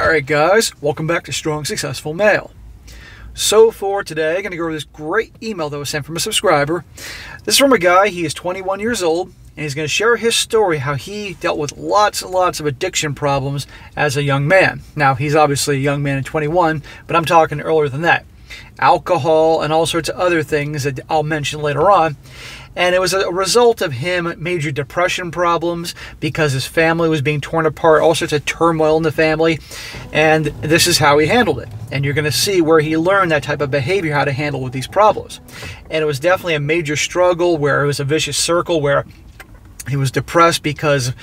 Alright guys, welcome back to Strong Successful Male. So for today, I'm going to go over this great email that was sent from a subscriber. This is from a guy, he is 21 years old, and he's going to share his story, how he dealt with lots and lots of addiction problems as a young man. Now, he's obviously a young man at 21, but I'm talking earlier than that. Alcohol and all sorts of other things that I'll mention later on. And it was a result of him major depression problems because his family was being torn apart, all sorts of turmoil in the family. And this is how he handled it. And you're going to see where he learned that type of behavior, how to handle with these problems. And it was definitely a major struggle where it was a vicious circle where he was depressed because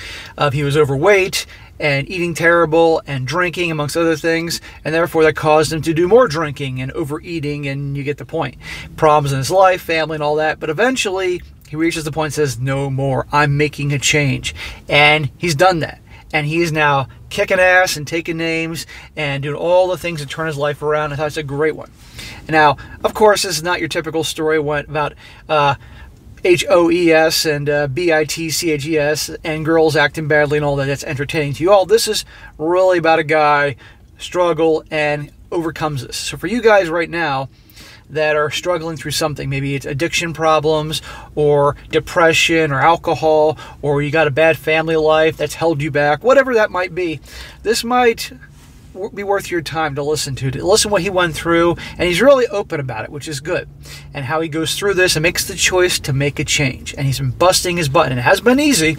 he was overweight and eating terrible and drinking, amongst other things, and therefore that caused him to do more drinking and overeating, and you get the point. Problems in his life, family, and all that, but eventually he reaches the point and says, no more, I'm making a change. And he's done that. And he is now kicking ass and taking names and doing all the things to turn his life around. I thought it's a great one. Now, of course, this is not your typical story about HOES and BITCHES and girls acting badly and all that. That's entertaining to you all. This is really about a guy struggle and overcomes this. So for you guys right now that are struggling through something, maybe it's addiction problems or depression or alcohol, or you got a bad family life that's held you back, whatever that might be, this might be worth your time to listen what he went through. And he's really open about it, which is good, and how he goes through this and makes the choice to make a change. And he's been busting his butt, and it has been easy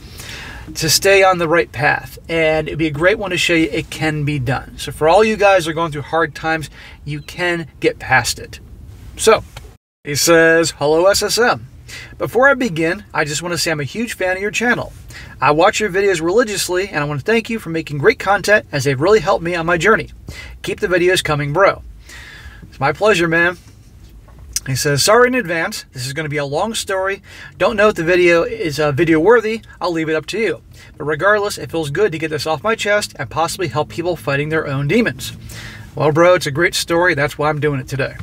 to stay on the right path, and it'd be a great one to show you it can be done. So for all you guys who are going through hard times, you can get past it. So he says, hello SSM. Before I begin, I just want to say I'm a huge fan of your channel. I watch your videos religiously, and I want to thank you for making great content, as they've really helped me on my journey. Keep the videos coming, bro. It's my pleasure, man. He says, sorry in advance. This is going to be a long story. Don't know if the video is video worthy. I'll leave it up to you. But regardless, it feels good to get this off my chest and possibly help people fighting their own demons. Well, bro, it's a great story. That's why I'm doing it today.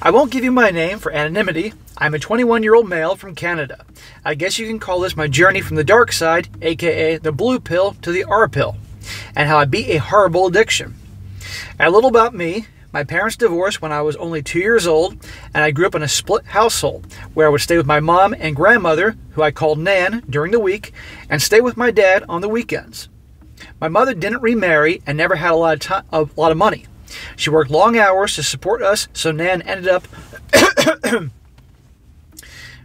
I won't give you my name for anonymity. I'm a 21-year-old male from Canada. I guess you can call this my journey from the dark side, aka the blue pill, to the R pill, and how I beat a horrible addiction. A little about me. My parents divorced when I was only 2 years old, and I grew up in a split household where I would stay with my mom and grandmother, who I called Nan, during the week, and stay with my dad on the weekends. My mother didn't remarry and never had a lot of money. She worked long hours to support us, so Nan ended up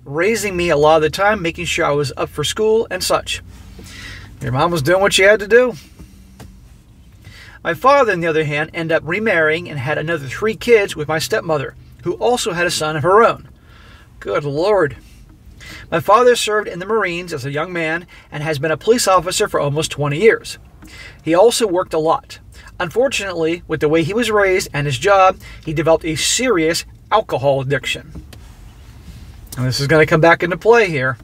raising me a lot of the time, making sure I was up for school and such. Your mom was doing what she had to do. My father, on the other hand, ended up remarrying and had another 3 kids with my stepmother, who also had a son of her own. Good Lord. My father served in the Marines as a young man and has been a police officer for almost 20 years. He also worked a lot. Unfortunately, with the way he was raised and his job, he developed a serious alcohol addiction. And this is going to come back into play here.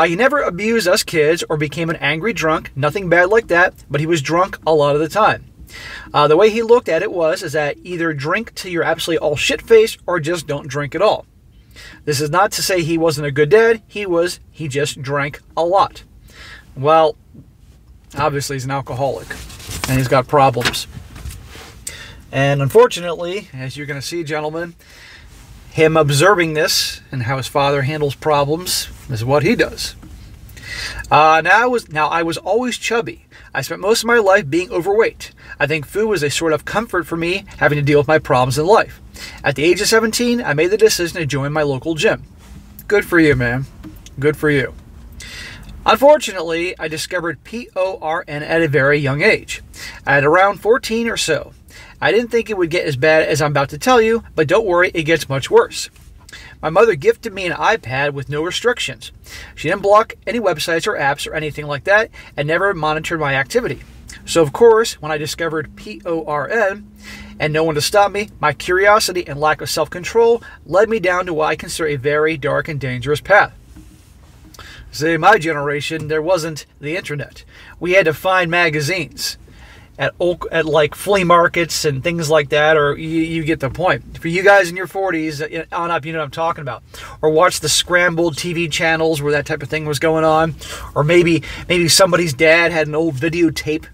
He never abused us kids or became an angry drunk, nothing bad like that, but he was drunk a lot of the time. The way he looked at it is that either drink till you're absolutely all shit-faced or just don't drink at all. This is not to say he wasn't a good dad, he just drank a lot. Well, obviously he's an alcoholic, and he's got problems. And unfortunately, as you're going to see, gentlemen, him observing this and how his father handles problems is what he does. Now I was always chubby. I spent most of my life being overweight. I think food was a sort of comfort for me, having to deal with my problems in life. At the age of 17, I made the decision to join my local gym. Good for you, man. Good for you. Unfortunately, I discovered PORN at a very young age, at around 14 or so. I didn't think it would get as bad as I'm about to tell you, but don't worry, it gets much worse. My mother gifted me an iPad with no restrictions. She didn't block any websites or apps or anything like that, and never monitored my activity. So of course, when I discovered PORN, and no one to stop me, my curiosity and lack of self-control led me down to what I consider a very dark and dangerous path. See, in my generation, there wasn't the internet. We had to find magazines at like flea markets and things like that, or you get the point. For you guys in your 40s on up, you know what I'm talking about. Or watch the scrambled TV channels where that type of thing was going on. Or maybe somebody's dad had an old videotape.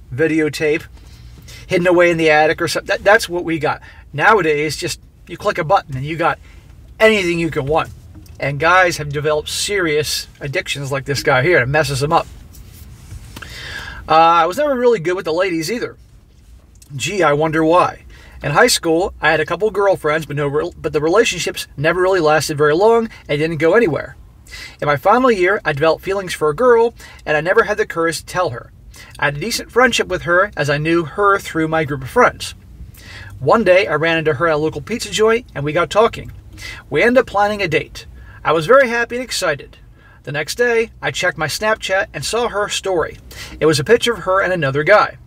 hidden away in the attic or something. That's what we got. Nowadays, just you click a button and you got anything you can want. And guys have developed serious addictions like this guy here. It messes them up. I was never really good with the ladies either. Gee, I wonder why. In high school, I had a couple girlfriends, but the relationships never really lasted very long and didn't go anywhere. In my final year, I developed feelings for a girl, and I never had the courage to tell her. I had a decent friendship with her, as I knew her through my group of friends. One day, I ran into her at a local pizza joint, and we got talking. We ended up planning a date. I was very happy and excited. The next day, I checked my Snapchat and saw her story. It was a picture of her and another guy.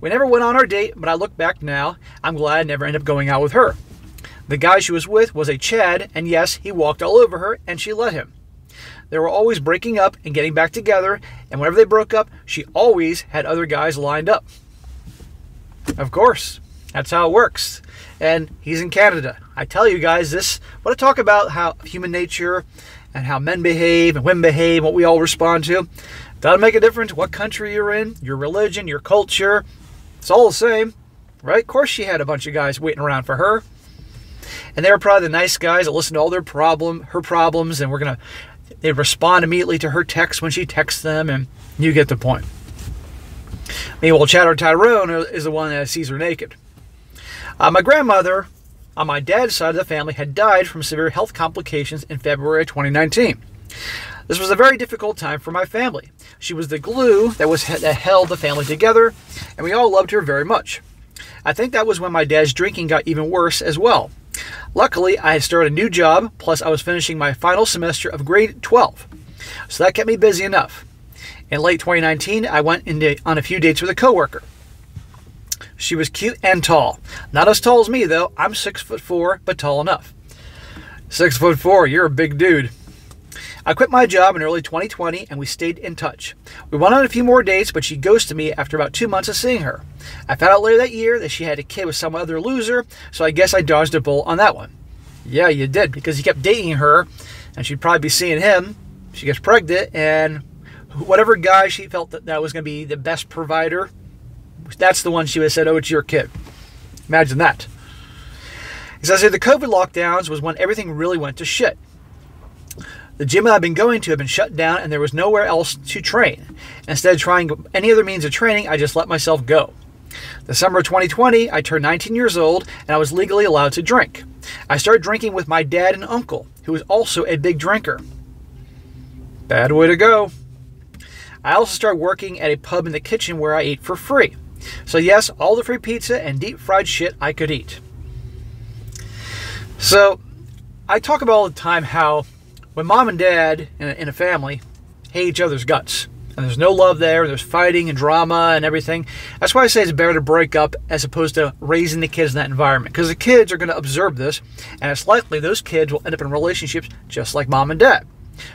We never went on our date, but I look back now, I'm glad I never ended up going out with her. The guy she was with was a Chad, and yes, he walked all over her, and she let him. They were always breaking up and getting back together, and whenever they broke up, she always had other guys lined up. Of course, that's how it works. And he's in Canada. I tell you guys, when I talk about how human nature and how men behave and women behave, what we all respond to, doesn't make a difference what country you're in, your religion, your culture. It's all the same, right? Of course she had a bunch of guys waiting around for her. And they were probably the nice guys that listened to all her problems, and they respond immediately to her text when she texts them, and you get the point. Meanwhile, Chad or Tyrone is the one that sees her naked. My grandmother, on my dad's side of the family, had died from severe health complications in February 2019. This was a very difficult time for my family. She was the glue that held the family together, and we all loved her very much. I think that was when my dad's drinking got even worse as well. Luckily, I had started a new job, plus I was finishing my final semester of grade 12. So that kept me busy enough. In late 2019, I went on a few dates with a coworker. She was cute and tall. Not as tall as me, though. I'm 6'4", but tall enough. 6'4", you're a big dude. I quit my job in early 2020, and we stayed in touch. We went on a few more dates, but she ghosted me after about 2 months of seeing her. I found out later that year that she had a kid with some other loser, so I guess I dodged a bullet on that one. Yeah, you did, because he kept dating her, and she'd probably be seeing him. She gets pregnant, and whatever guy she felt that was going to be the best provider, that's the one she would have said, oh, it's your kid. Imagine that. As I said, the COVID lockdowns was when everything really went to shit. The gym I've been going to had been shut down, and there was nowhere else to train. Instead of trying any other means of training, I just let myself go. The summer of 2020, I turned 19 years old, and I was legally allowed to drink. I started drinking with my dad and uncle, who was also a big drinker. Bad way to go. I also started working at a pub in the kitchen where I ate for free. So yes, all the free pizza and deep fried shit I could eat. So, I talk about all the time how when mom and dad in a family hate each other's guts, and there's no love there, and there's fighting and drama and everything, that's why I say it's better to break up as opposed to raising the kids in that environment. Because the kids are going to observe this, and it's likely those kids will end up in relationships just like mom and dad.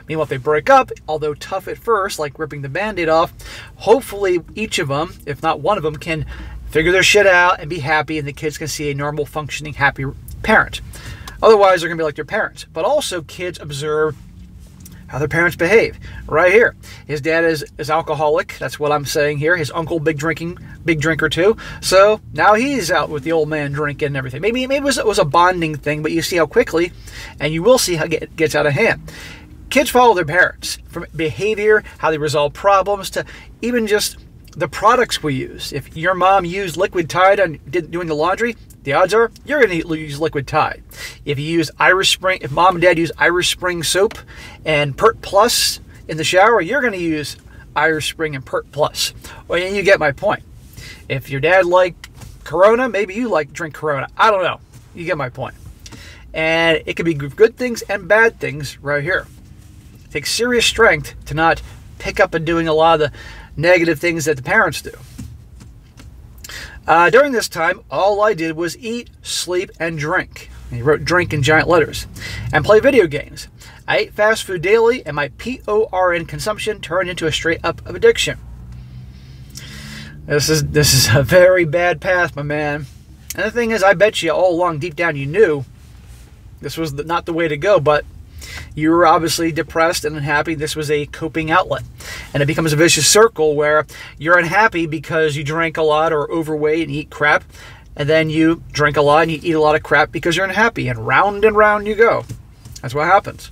Meanwhile, if they break up, although tough at first, like ripping the Band-Aid off, hopefully each of them, if not one of them, can figure their shit out and be happy, and the kids can see a normal, functioning, happy parent. Otherwise, they're going to be like their parents. But also, kids observe how their parents behave. Right here. His dad is alcoholic. That's what I'm saying here. His uncle, big drinker too. So now he's out with the old man drinking and everything. Maybe it was a bonding thing, but you see how quickly, and you will see how it gets out of hand. Kids follow their parents, from behavior, how they resolve problems, to even just the products we use. If your mom used Liquid Tide on doing the laundry, the odds are you're going to use Liquid Tide. If you use Irish Spring, if mom and dad use Irish Spring soap and Pert Plus in the shower, you're going to use Irish Spring and Pert Plus. Well, you get my point. If your dad liked Corona, maybe you drink Corona. I don't know. You get my point. And it can be good things and bad things right here. It takes serious strength to not pick up and doing a lot of the negative things that the parents do. During this time, all I did was eat, sleep, and drink. And he wrote drink in giant letters. And play video games. I ate fast food daily, and my PORN consumption turned into a straight-up addiction. This is a very bad path, my man. And the thing is, I bet you all along, deep down, you knew this was not the way to go, but you were obviously depressed and unhappy. This was a coping outlet. And it becomes a vicious circle where you're unhappy because you drink a lot or overweight and eat crap. And then you drink a lot and you eat a lot of crap because you're unhappy. And round you go. That's what happens.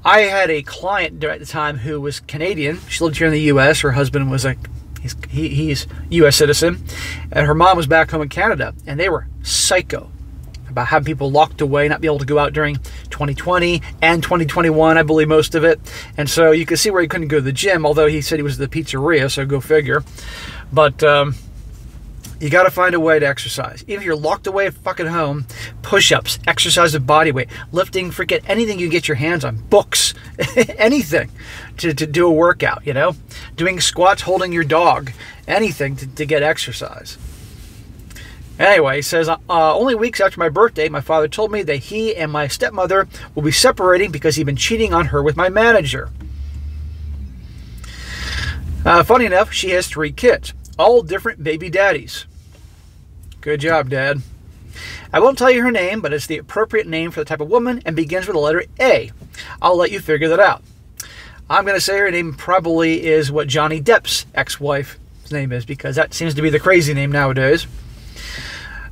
I had a client at the time who was Canadian. She lived here in the U.S. Her husband was he's U.S. citizen. And her mom was back home in Canada. And they were psycho about having people locked away, not be able to go out during 2020 and 2021, I believe most of it. And so you could see where he couldn't go to the gym, although he said he was at the pizzeria, so go figure. But you got to find a way to exercise. Even if you're locked away at fucking home, push-ups, exercise of body weight, lifting, forget anything you can get your hands on, books, anything to do a workout, you know? Doing squats, holding your dog, anything to get exercise. Anyway, he says, only weeks after my birthday, my father told me that he and my stepmother will be separating because he'd been cheating on her with my manager. Funny enough, she has 3 kids, all different baby daddies. Good job, Dad. I won't tell you her name, but it's the appropriate name for the type of woman and begins with the letter A. I'll let you figure that out. I'm going to say her name probably is what Johnny Depp's ex-wife's name is, because that seems to be the crazy name nowadays.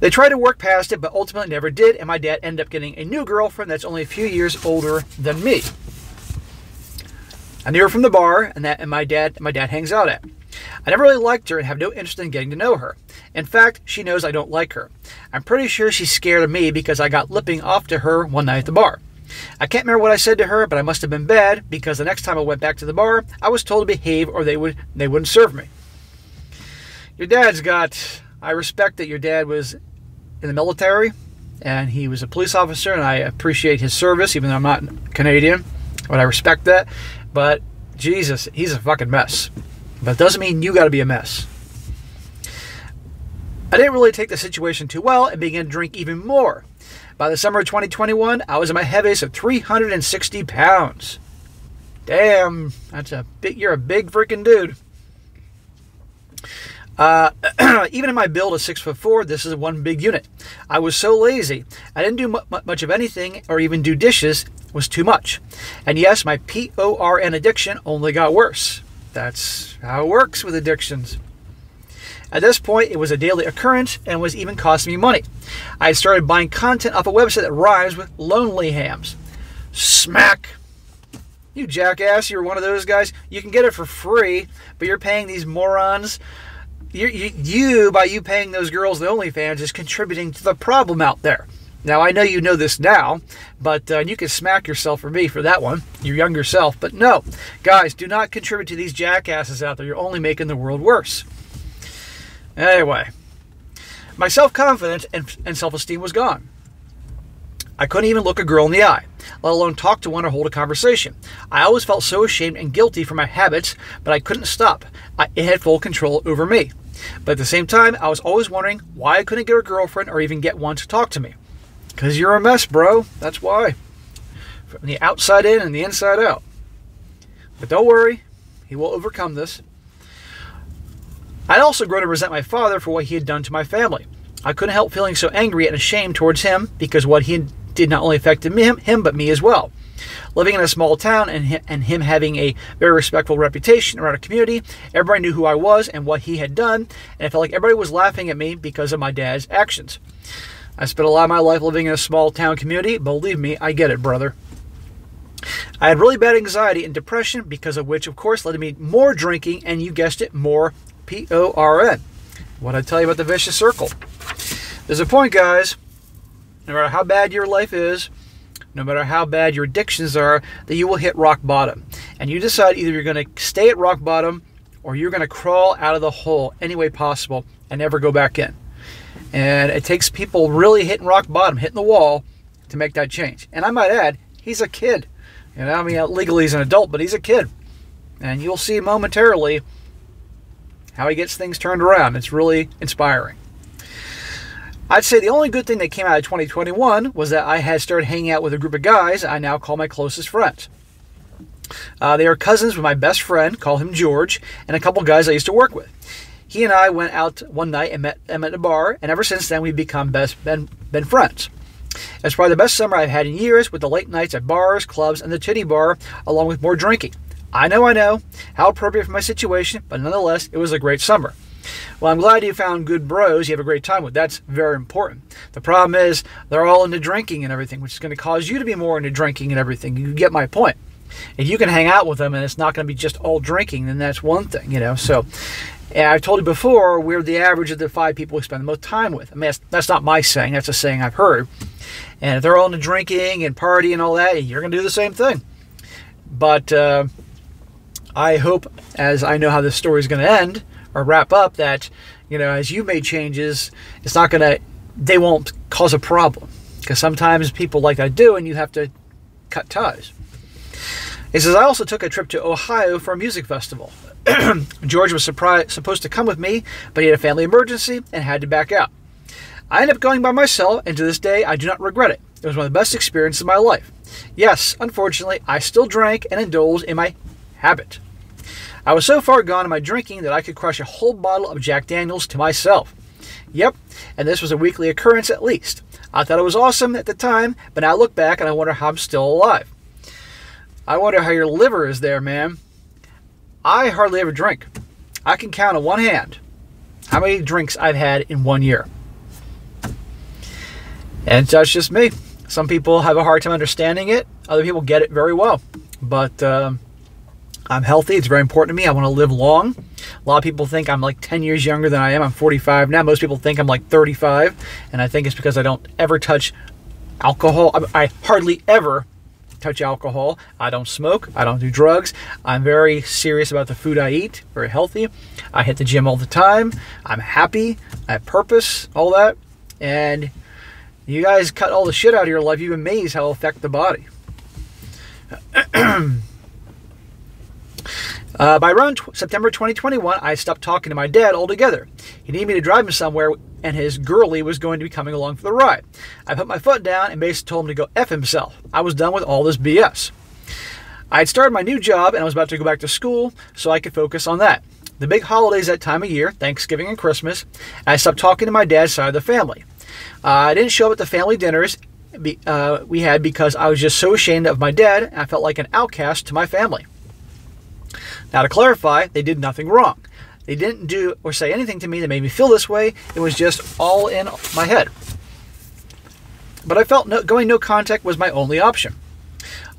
They tried to work past it, but ultimately never did, and my dad ended up getting a new girlfriend that's only a few years older than me. I knew her from the bar, and my dad hangs out at. I never really liked her and have no interest in getting to know her. In fact, she knows I don't like her. I'm pretty sure she's scared of me because I got lipping off to her one night at the bar. I can't remember what I said to her, but I must have been bad because the next time I went back to the bar, I was told to behave or they wouldn't serve me. Your dad's got... I respect that your dad was in the military and he was a police officer, and I appreciate his service, even though I'm not Canadian, but I respect that. But Jesus, he's a fucking mess. But it doesn't mean you got to be a mess. I didn't really take the situation too well and began to drink even more. By the summer of 2021, I was at my heaviest of 360 pounds. Damn, you're a big freaking dude. Even in my build of 6'4", this is one big unit. I was so lazy. I didn't do much of anything or even do dishes. It was too much. And yes, my PORN addiction only got worse. That's how it works with addictions. At this point, it was a daily occurrence and was even costing me money. I had started buying content off a website that rhymes with lonely hams. Smack! You jackass, you're one of those guys. You can get it for free, but you're paying these morons. By you paying those girls the OnlyFans is contributing to the problem out there. Now, I know you know this now, but you can smack yourself for me for that one, your younger self. But no, guys, do not contribute to these jackasses out there. You're only making the world worse. Anyway, my self-confidence and self-esteem was gone. I couldn't even look a girl in the eye, let alone talk to one or hold a conversation. I always felt so ashamed and guilty for my habits, but I couldn't stop. It had full control over me. But at the same time, I was always wondering why I couldn't get a girlfriend or even get one to talk to me. Because you're a mess, bro. That's why. From the outside in and the inside out. But don't worry, he will overcome this. I'd also grown to resent my father for what he had done to my family. I couldn't help feeling so angry and ashamed towards him because what he did not only affect him but me as well. Living in a small town and him having a very respectful reputation around a community, everybody knew who I was and what he had done, and I felt like everybody was laughing at me because of my dad's actions. I spent a lot of my life living in a small town community. Believe me, I get it, brother. I had really bad anxiety and depression, because of which, of course, led to me more drinking and, you guessed it, more PORN. What I tell you about the vicious circle. There's a point, guys, no matter how bad your life is, no matter how bad your addictions are, that you will hit rock bottom. And you decide either you're going to stay at rock bottom or you're going to crawl out of the hole any way possible and never go back in. And it takes people really hitting rock bottom, hitting the wall, to make that change. And I might add, he's a kid. You know, I mean, legally he's an adult, but he's a kid. And you'll see momentarily how he gets things turned around. It's really inspiring. I'd say the only good thing that came out of 2021 was that I had started hanging out with a group of guys I now call my closest friends. They are cousins with my best friend, call him George, and a couple guys I used to work with. He and I went out one night and met at a bar, and ever since then we've become been friends. It's probably the best summer I've had in years, with the late nights at bars, clubs, and the titty bar, along with more drinking. I know, how appropriate for my situation, but nonetheless, it was a great summer. Well, I'm glad you found good bros you have a great time with. That's very important. The problem is they're all into drinking and everything, which is going to cause you to be more into drinking and everything. You get my point. If you can hang out with them and it's not going to be just all drinking, then that's one thing, you know. So, and I've told you before, we're the average of the 5 people we spend the most time with. I mean, that's not my saying. That's a saying I've heard. And if they're all into drinking and partying and all that, you're going to do the same thing. But I hope, as I know how this story is going to end or wrap up, that, you know, as you made changes, it's not going to, they won't cause a problem. Because sometimes people like that do, and you have to cut ties. He says, I also took a trip to Ohio for a music festival. George was supposed to come with me, but he had a family emergency and had to back out. I ended up going by myself, and to this day, I do not regret it. It was one of the best experiences of my life. Yes, unfortunately, I still drank and indulged in my habit. I was so far gone in my drinking that I could crush a whole bottle of Jack Daniels to myself. Yep, and this was a weekly occurrence at least. I thought it was awesome at the time, but now I look back and I wonder how I'm still alive. I wonder how your liver is there, man. I hardly ever drink. I can count on one hand how many drinks I've had in 1 year. And that's just me. Some people have a hard time understanding it. Other people get it very well. But I'm healthy. It's very important to me. I want to live long. A lot of people think I'm like 10 years younger than I am. I'm 45 now. Most people think I'm like 35. And I think it's because I don't ever touch alcohol. I hardly ever touch alcohol. I don't smoke. I don't do drugs. I'm very serious about the food I eat. Very healthy. I hit the gym all the time. I'm happy. I have purpose. All that. And you guys cut all the shit out of your life. You'd be amazed how it'll affect the body. By around September 2021, I stopped talking to my dad altogether. He needed me to drive him somewhere, and his girlie was going to be coming along for the ride. I put my foot down and basically told him to go F himself. I was done with all this BS. I had started my new job, and I was about to go back to school, so I could focus on that. The big holidays that time of year, Thanksgiving and Christmas, and I stopped talking to my dad's side of the family. I didn't show up at the family dinners we had because I was just so ashamed of my dad, and I felt like an outcast to my family. Now, to clarify, they did nothing wrong. They didn't do or say anything to me that made me feel this way. It was just all in my head. But I felt going no contact was my only option.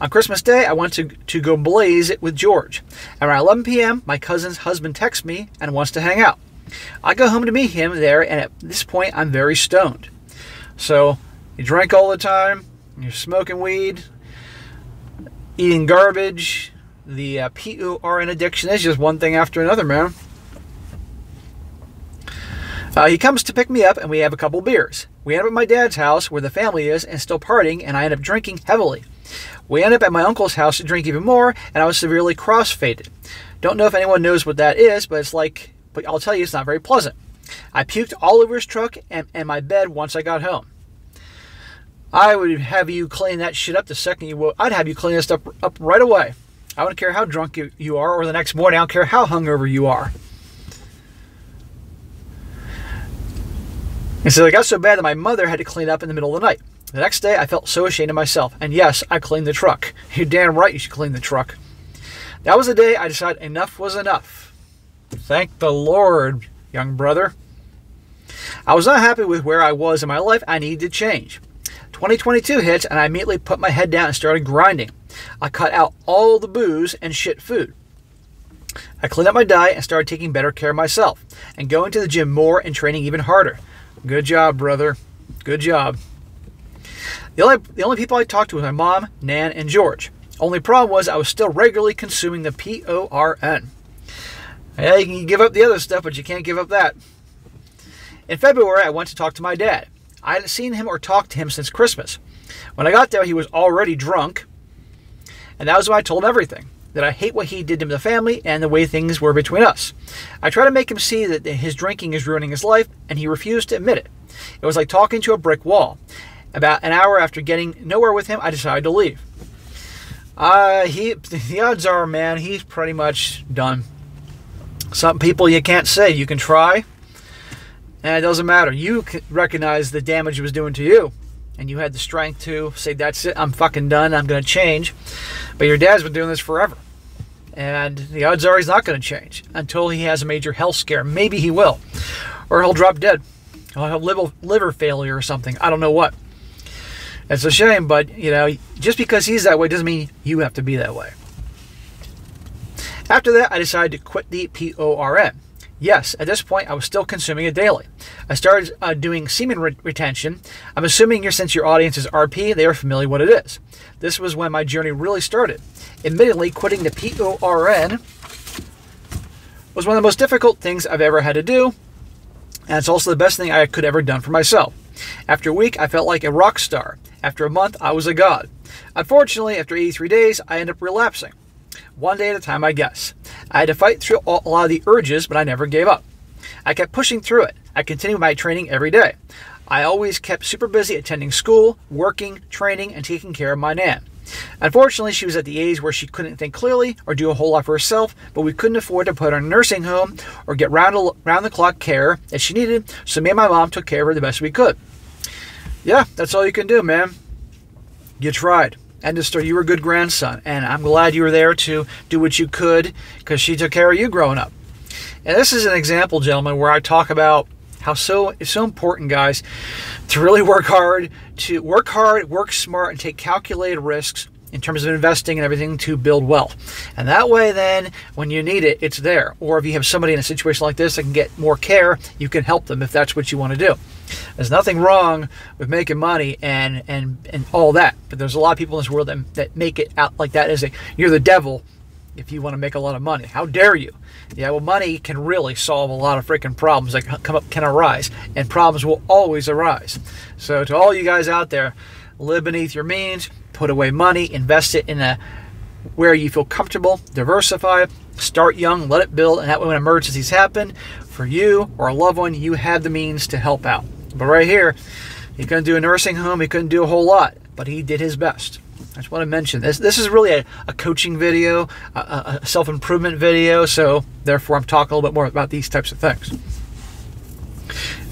On Christmas Day, I went to go blaze it with George. Around 11 p.m., my cousin's husband texts me and wants to hang out. I go home to meet him there, and at this point, I'm very stoned. So, you drink all the time, you're smoking weed, eating garbage. The PORN addiction is just one thing after another, man. He comes to pick me up, and we have a couple beers. We end up at my dad's house, where the family is, and still partying, and I end up drinking heavily. We end up at my uncle's house to drink even more, and I was severely cross-faded. Don't know if anyone knows what that is, but but I'll tell you, it's not very pleasant. I puked all over his truck and my bed once I got home. I would have you clean that shit up the second you woke. I'd have you clean this stuff up right away. I don't care how drunk you are, or the next morning. I don't care how hungover you are. And so it got so bad that my mother had to clean up in the middle of the night. The next day, I felt so ashamed of myself. And yes, I cleaned the truck. You're damn right you should clean the truck. That was the day I decided enough was enough. Thank the Lord, young brother. I was not happy with where I was in my life. I needed to change. 2022 hits, and I immediately put my head down and started grinding. I cut out all the booze and shit food. I cleaned up my diet and started taking better care of myself and going to the gym more and training even harder. Good job, brother. Good job. The only people I talked to was my mom, Nan, and George. Only problem was I was still regularly consuming the PORN. Yeah, you can give up the other stuff, but you can't give up that. In February, I went to talk to my dad. I hadn't seen him or talked to him since Christmas. When I got there, he was already drunk. And that was when I told him everything. That I hate what he did to the family and the way things were between us. I tried to make him see that his drinking is ruining his life, and he refused to admit it. It was like talking to a brick wall. About an hour after getting nowhere with him, I decided to leave. The odds are, man, he's pretty much done. Some people you can't say. You can try, and it doesn't matter. You recognize the damage it was doing to you. And you had the strength to say, that's it, I'm fucking done, I'm going to change. But your dad's been doing this forever. And the odds are he's not going to change until he has a major health scare. Maybe he will. Or he'll drop dead. He'll have liver failure or something. I don't know what. It's a shame, but, just because he's that way doesn't mean you have to be that way. After that, I decided to quit the PORN. Yes, at this point, I was still consuming it daily. I started doing semen retention. I'm assuming since your audience is RP, they are familiar what it is. This was when my journey really started. Admittedly, quitting the PORN was one of the most difficult things I've ever had to do, and it's also the best thing I could ever done for myself. After a week, I felt like a rock star. After a month, I was a god. Unfortunately, after 83 days, I ended up relapsing. One day at a time, I guess. I had to fight through a lot of the urges, but I never gave up. I kept pushing through it. I continued my training every day. I always kept super busy attending school, working, training, and taking care of my Nan. Unfortunately, she was at the age where she couldn't think clearly or do a whole lot for herself, but we couldn't afford to put her in a nursing home or get round-the-clock care that she needed, so me and my mom took care of her the best we could. Yeah, that's all you can do, man. You tried. End of story. You were a good grandson, and I'm glad you were there to do what you could because she took care of you growing up. And this is an example, gentlemen, where I talk about how it's so important, guys, to really work hard, work smart, and take calculated risks in terms of investing and everything to build wealth. And that way, then, when you need it, it's there. Or if you have somebody in a situation like this that can get more care, you can help them if that's what you want to do. There's nothing wrong with making money and all that. But there's a lot of people in this world that make it out like that as you're the devil if you want to make a lot of money. How dare you? Yeah, well, money can really solve a lot of freaking problems that can arise. And problems will always arise. So to all you guys out there, live beneath your means, put away money, invest it in where you feel comfortable, diversify, start young, let it build, and that way when emergencies happen, for you or a loved one, you have the means to help out. But right here, he couldn't do a nursing home, he couldn't do a whole lot, but he did his best. I just want to mention this. This is really a coaching video, a self-improvement video, so therefore I'm talking a little bit more about these types of things.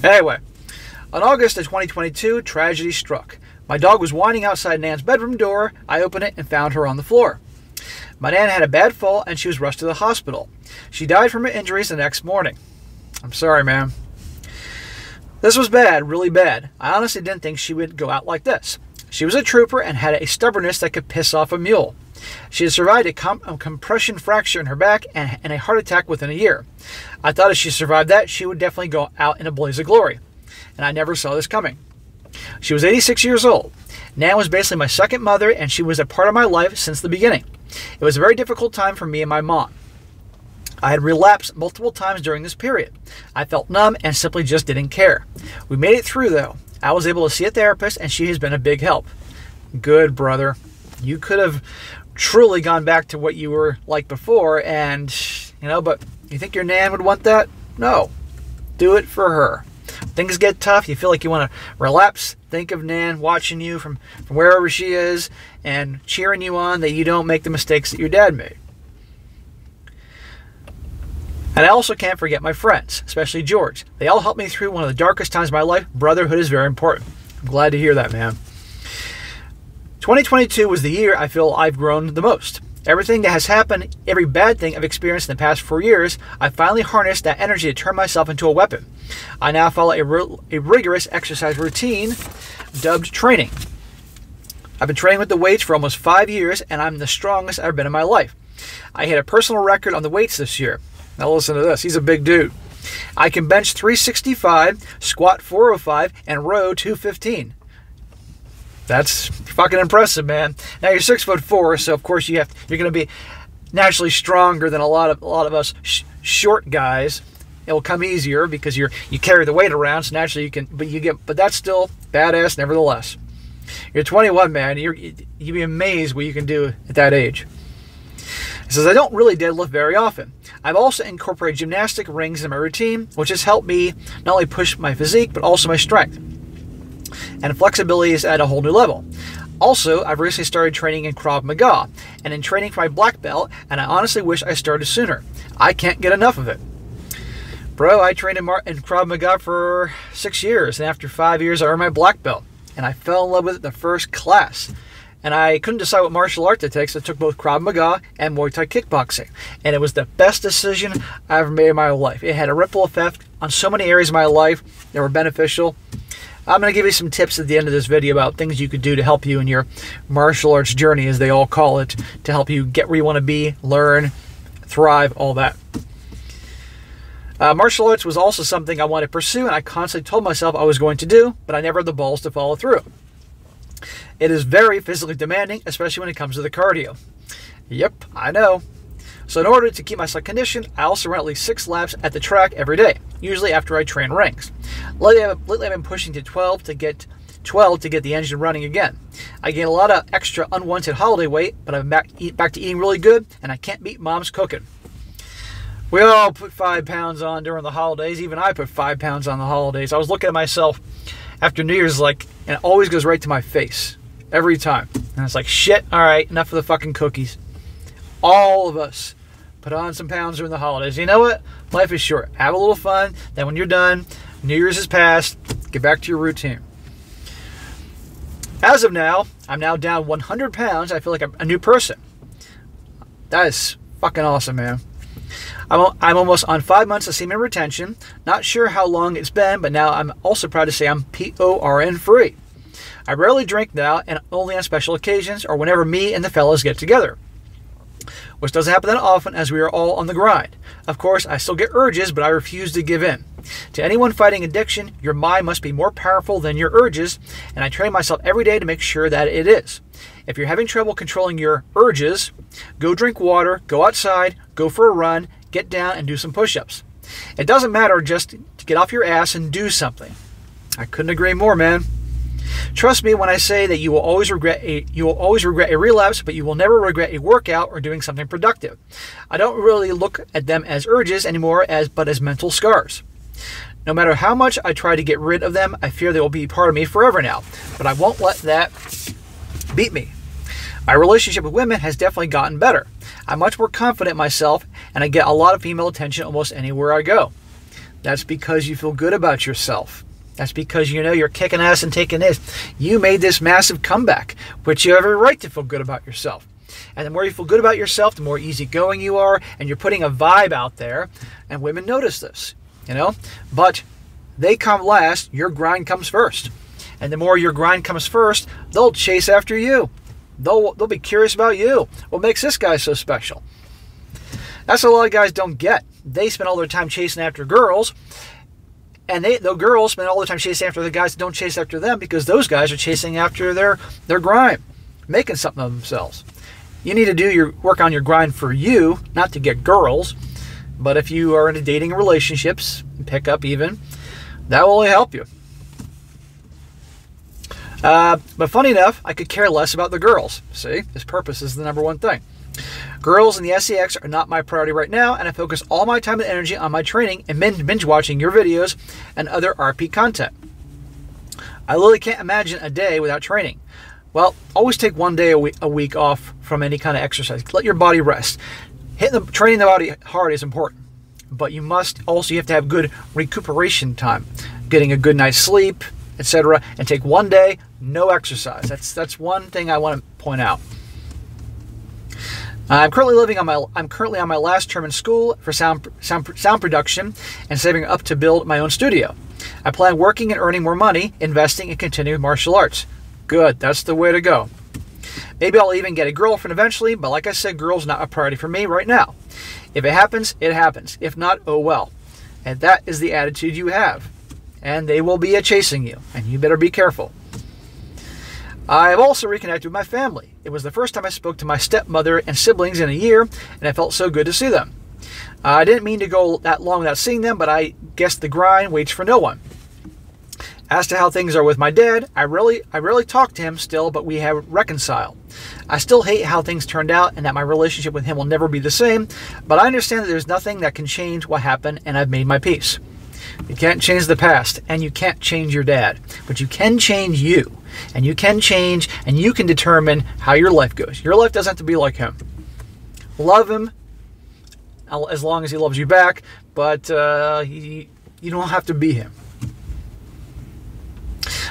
Anyway, on August of 2022, tragedy struck. My dog was whining outside Nan's bedroom door. I opened it and found her on the floor. My Nan had a bad fall and she was rushed to the hospital. She died from her injuries the next morning. I'm sorry, man. This was bad, really bad. I honestly didn't think she would go out like this. She was a trooper and had a stubbornness that could piss off a mule. She had survived a compression fracture in her back and a heart attack within a year. I thought if she survived that, she would definitely go out in a blaze of glory. And I never saw this coming. She was 86 years old. Nan was basically my second mother, and she was a part of my life since the beginning. It was a very difficult time for me and my mom. I had relapsed multiple times during this period. I felt numb and simply just didn't care. We made it through, though. I was able to see a therapist, and she has been a big help. Good, brother. You could have truly gone back to what you were like before, and, but you think your Nan would want that? No. Do it for her. Things get tough, you feel like you want to relapse, think of Nan watching you from wherever she is and cheering you on that you don't make the mistakes that your dad made. And I also can't forget my friends, especially George. They all helped me through one of the darkest times of my life. Brotherhood is very important. I'm glad to hear that, man. 2022 was the year I feel I've grown the most. Everything that has happened, every bad thing I've experienced in the past 4 years, I finally harnessed that energy to turn myself into a weapon. I now follow a rigorous exercise routine dubbed training. I've been training with the weights for almost 5 years, and I'm the strongest I've ever been in my life. I hit a personal record on the weights this year. Now listen to this. He's a big dude. I can bench 365, squat 405, and row 215. That's fucking impressive, man. Now you're 6'4", so of course you're going to be naturally stronger than a lot of us short guys. It will come easier because you carry the weight around, so naturally you can. But that's still badass, nevertheless. You're 21, man. You'd be amazed what you can do at that age. He says, I don't really deadlift very often. I've also incorporated gymnastic rings in my routine, which has helped me not only push my physique, but also my strength. And flexibility is at a whole new level. Also, I've recently started training in Krav Maga, and in training for my black belt, and I honestly wish I started sooner. I can't get enough of it. Bro, I trained in Krav Maga for 6 years, and after 5 years I earned my black belt. And I fell in love with it the first class. and I couldn't decide what martial art to take, so I took both Krav Maga and Muay Thai kickboxing. And it was the best decision I ever made in my life. It had a ripple effect on so many areas of my life that were beneficial. I'm going to give you some tips at the end of this video about things you could do to help you in your martial arts journey, as they all call it, to help you get where you want to be, learn, thrive, all that. Martial arts was also something I wanted to pursue, and I constantly told myself I was going to do, but I never had the balls to follow through. It is very physically demanding, especially when it comes to the cardio. Yep, I know. So in order to keep myself conditioned, I also run at least 6 laps at the track every day, usually after I train rings. Lately I've been pushing to 12 to get the engine running again. I gain a lot of extra unwanted holiday weight, but I'm back to eating really good, and I can't beat mom's cooking. We all put 5 pounds on during the holidays. Even I put 5 pounds on the holidays. I was looking at myself after New Year's, and it always goes right to my face. Every time. And it's like, shit, all right, enough of the fucking cookies. All of us put on some pounds during the holidays. You know what? Life is short. Have a little fun. Then when you're done, New Year's is past, get back to your routine. As of now, I'm now down 100 pounds. I feel like I'm a new person. That is fucking awesome, man. I'm almost on 5 months of semen retention. Not sure how long it's been, but now I'm also proud to say I'm PORN free. I rarely drink now, and only on special occasions or whenever me and the fellas get together, which doesn't happen that often as we are all on the grind. Of course, I still get urges, but I refuse to give in. To anyone fighting addiction, your mind must be more powerful than your urges, and I train myself every day to make sure that it is. If you're having trouble controlling your urges, go drink water, go outside, go for a run, get down and do some push-ups. It doesn't matter, just to get off your ass and do something. I couldn't agree more, man. Trust me when I say that you will always regret a relapse, but you will never regret a workout or doing something productive. I don't really look at them as urges anymore, but as mental scars. No matter how much I try to get rid of them, I fear they will be part of me forever now. But I won't let that beat me. My relationship with women has definitely gotten better. I'm much more confident in myself, and I get a lot of female attention almost anywhere I go. That's because you feel good about yourself. That's because you know you're kicking ass and taking this. You made this massive comeback, which you have every right to feel good about yourself. And the more you feel good about yourself, the more easygoing you are, and you're putting a vibe out there, and women notice this, you know? But they come last, your grind comes first. And the more your grind comes first, they'll chase after you. They'll be curious about you. What makes this guy so special? That's what a lot of guys don't get. They spend all their time chasing after girls, and the girls spend all the time chasing after the guys that don't chase after them, because those guys are chasing after their grind, making something of themselves. You need to do your work on your grind for you, not to get girls. But if you are in a dating relationships, pick up even, that will only help you. But funny enough, I could care less about the girls. See, this purpose is the #1 thing. Girls and the SEX are not my priority right now, and I focus all my time and energy on my training and binge watching your videos and other RP content. I literally can't imagine a day without training. Well, always take 1 day a week off from any kind of exercise. Let your body rest. Training the body hard is important, but you have to have good recuperation time, getting a good night's sleep, etc., and take 1 day no exercise. That's one thing I want to point out. I'm currently on my last term in school for sound production and saving up to build my own studio. I plan working and earning more money, investing, and continuing martial arts. Good, that's the way to go. Maybe I'll even get a girlfriend eventually, but like I said, girls not a priority for me right now. If it happens, it happens. If not, oh well. And that is the attitude you have. And they will be chasing you, and you better be careful. I have also reconnected with my family. It was the first time I spoke to my stepmother and siblings in a year, and I felt so good to see them. I didn't mean to go that long without seeing them, but I guess the grind waits for no one. As to how things are with my dad, I rarely talk to him still, but we have reconciled. I still hate how things turned out and that my relationship with him will never be the same, but I understand that there's nothing that can change what happened, and I've made my peace. You can't change the past, and you can't change your dad, but you can change you, and you can change, and you can determine how your life goes. Your life doesn't have to be like him. Love him as long as he loves you back, but you don't have to be him.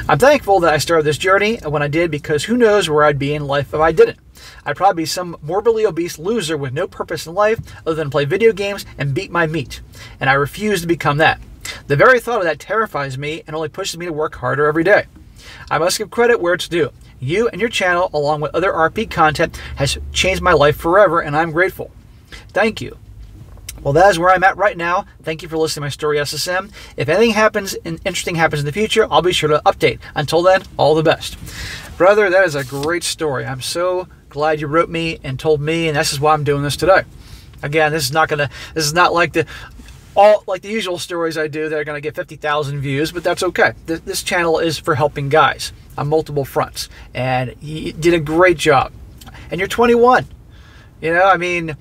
I'm thankful that I started this journey when I did, because who knows where I'd be in life if I didn't. I'd probably be some morbidly obese loser with no purpose in life other than play video games and beat my meat. And I refuse to become that. The very thought of that terrifies me and only pushes me to work harder every day. I must give credit where it's due. You and your channel, along with other RP content, has changed my life forever, and I'm grateful. Thank you. Well, that is where I'm at right now. Thank you for listening to my story, SSM. If anything happens and interesting happens in the future, I'll be sure to update. Until then, all the best. Brother, that is a great story. I'm so glad you wrote me and told me, and this is why I'm doing this today. Again, this is not like the usual stories I do that are going to get 50,000 views, but that's okay. This channel is for helping guys on multiple fronts, and you did a great job. And you're 21. You know, I mean,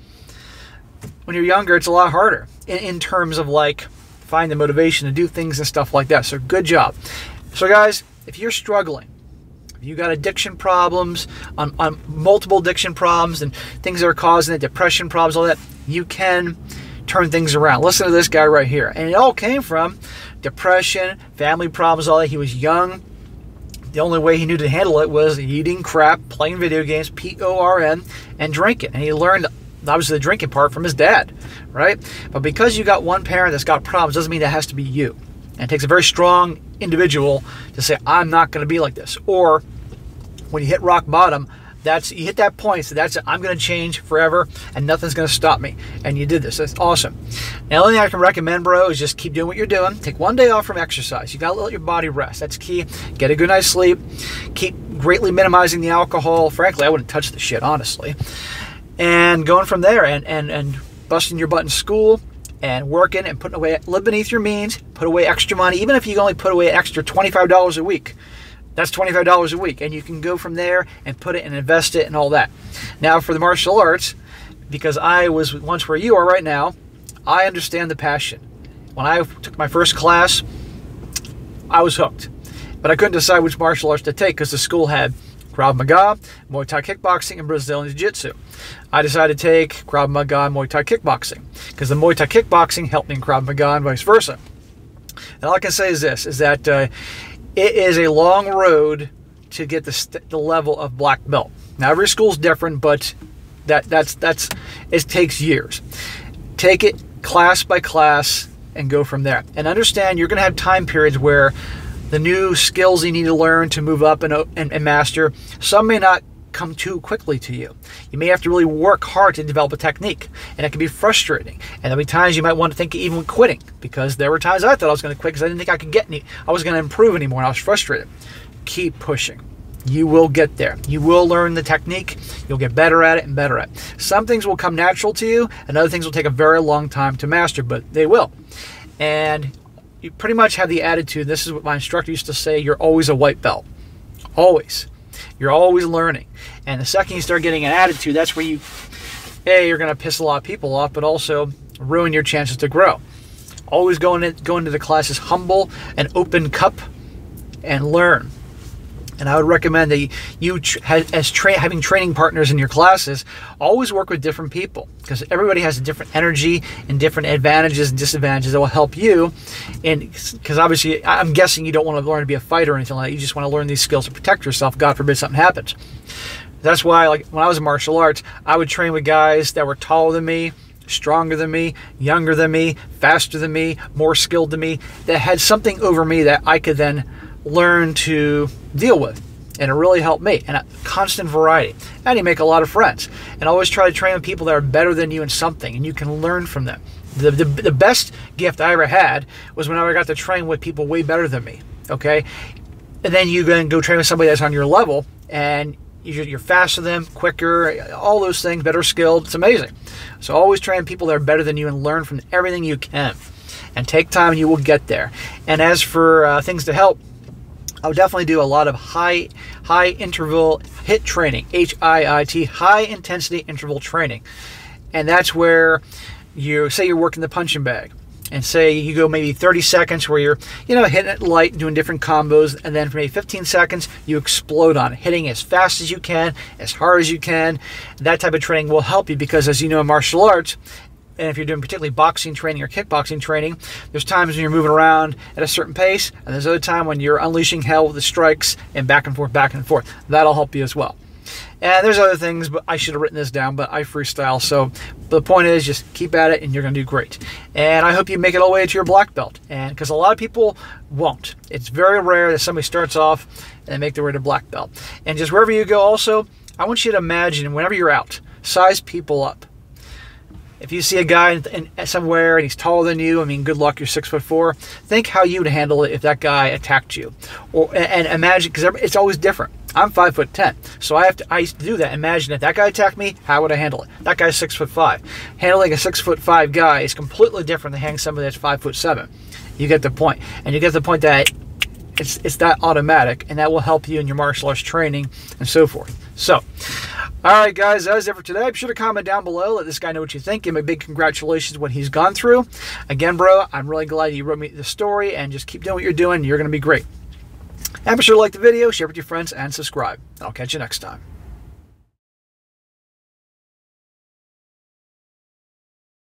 when you're younger, it's a lot harder in terms of like finding the motivation to do things and stuff like that. So good job. So guys, if you're struggling, if you got addiction problems, on multiple addiction problems and things that are causing it, depression problems, all that, you can turn things around. Listen to this guy right here. And it all came from depression, family problems, all that. He was young. The only way he knew to handle it was eating crap, playing video games, PORN, and drinking. And he learned, obviously, the drinking part from his dad, right? But because you got one parent that's got problems doesn't mean that has to be you. And it takes a very strong individual to say, I'm not going to be like this. Or when you hit rock bottom, you hit that point, so that's it. I'm going to change forever, and nothing's going to stop me. And you did this. That's awesome. And the only thing I can recommend, bro, is just keep doing what you're doing. Take one day off from exercise. You got to let your body rest. That's key. Get a good night's sleep. Keep greatly minimizing the alcohol. Frankly, I wouldn't touch the shit, honestly. And going from there and busting your butt in school and working and putting away, live beneath your means, put away extra money. Even if you only put away an extra $25 a week, that's $25 a week, and you can go from there and put it and invest it and all that. Now, for the martial arts, because I was once where you are right now, I understand the passion. When I took my first class, I was hooked. But I couldn't decide which martial arts to take because the school had Krav Maga, Muay Thai kickboxing, and Brazilian Jiu-Jitsu. I decided to take Krav Maga and Muay Thai kickboxing because the Muay Thai kickboxing helped me in Krav Maga and vice versa. And all I can say is this, is that it is a long road to get the level of black belt. Now, every school's different, but it takes years. Take it class by class and go from there. And understand you're going to have time periods where the new skills you need to learn to move up and master, some may not come too quickly to you. You may have to really work hard to develop a technique, and it can be frustrating. And there'll be times you might want to think of even quitting, because there were times I thought I was going to quit because I didn't think I could get I was going to improve anymore, and I was frustrated. Keep pushing. You will get there. You will learn the technique. You'll get better at it and better at it. Some things will come natural to you, and other things will take a very long time to master, but they will. And you pretty much have the attitude, this is what my instructor used to say, you're always a white belt. Always. You're always learning. And the second you start getting an attitude, that's where you're going to piss a lot of people off, but also ruin your chances to grow. Always go into the classes humble and open cup and learn. And I would recommend that you having training partners in your classes, always work with different people, because everybody has a different energy and different advantages and disadvantages that will help you. And because obviously, I'm guessing you don't want to learn to be a fighter or anything like that. You just want to learn these skills to protect yourself. God forbid something happens. That's why, like when I was in martial arts, I would train with guys that were taller than me, stronger than me, younger than me, faster than me, more skilled than me, that had something over me that I could then learn to deal with. And it really helped me. And a constant variety. And you make a lot of friends. And always try to train with people that are better than you in something, and you can learn from them. The best gift I ever had was whenever I got to train with people way better than me. Okay? And then you go train with somebody that's on your level, and you're faster than them, quicker, all those things, better skilled. It's amazing. So always train people that are better than you and learn from everything you can. And take time and you will get there. And as for things to help, I would definitely do a lot of high interval HIIT training, HIIT, high intensity interval training. And that's where say you're working the punching bag, and say you go maybe 30 seconds where you're, hitting it light, doing different combos, and then for maybe 15 seconds, you explode on it, hitting as fast as you can, as hard as you can. That type of training will help you because, as you know, in martial arts, and if you're doing particularly boxing training or kickboxing training, there's times when you're moving around at a certain pace, and there's other time when you're unleashing hell with the strikes and back and forth, back and forth. That'll help you as well. And there's other things, but I should have written this down, but I freestyle. So the point is, just keep at it, and you're going to do great. And I hope you make it all the way to your black belt, and because a lot of people won't. It's very rare that somebody starts off and make their way to black belt. And just wherever you go, also, I want you to imagine whenever you're out, size people up. If you see a guy somewhere and he's taller than you, I mean, good luck, you're 6'4". Think how you would handle it if that guy attacked you, and imagine, because it's always different. I'm 5'10", so I used to do that. Imagine if that guy attacked me, how would I handle it? That guy's 6'5". Handling a 6'5" guy is completely different than handling somebody that's 5'7". You get the point, and you get the point that it's that automatic, and that will help you in your martial arts training and so forth. So, all right, guys, that is it for today. Be sure to comment down below. Let this guy know what you think. Give him a big congratulations on what he's gone through. Again, bro, I'm really glad you wrote me the story, and just keep doing what you're doing. You're going to be great. And be sure to like the video, share it with your friends, and subscribe. I'll catch you next time.